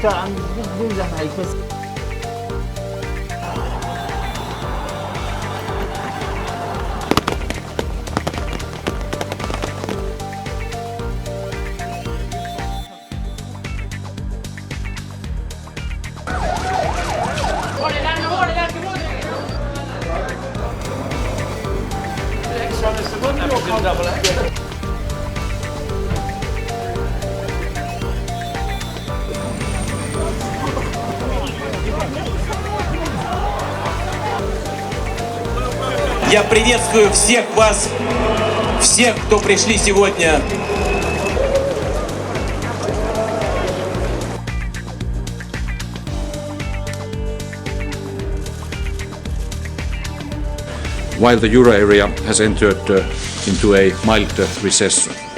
عم بنزح معي بس. Я приветствую всех вас, всех, кто пришли сегодня. While the euro area has entered into a mild recession.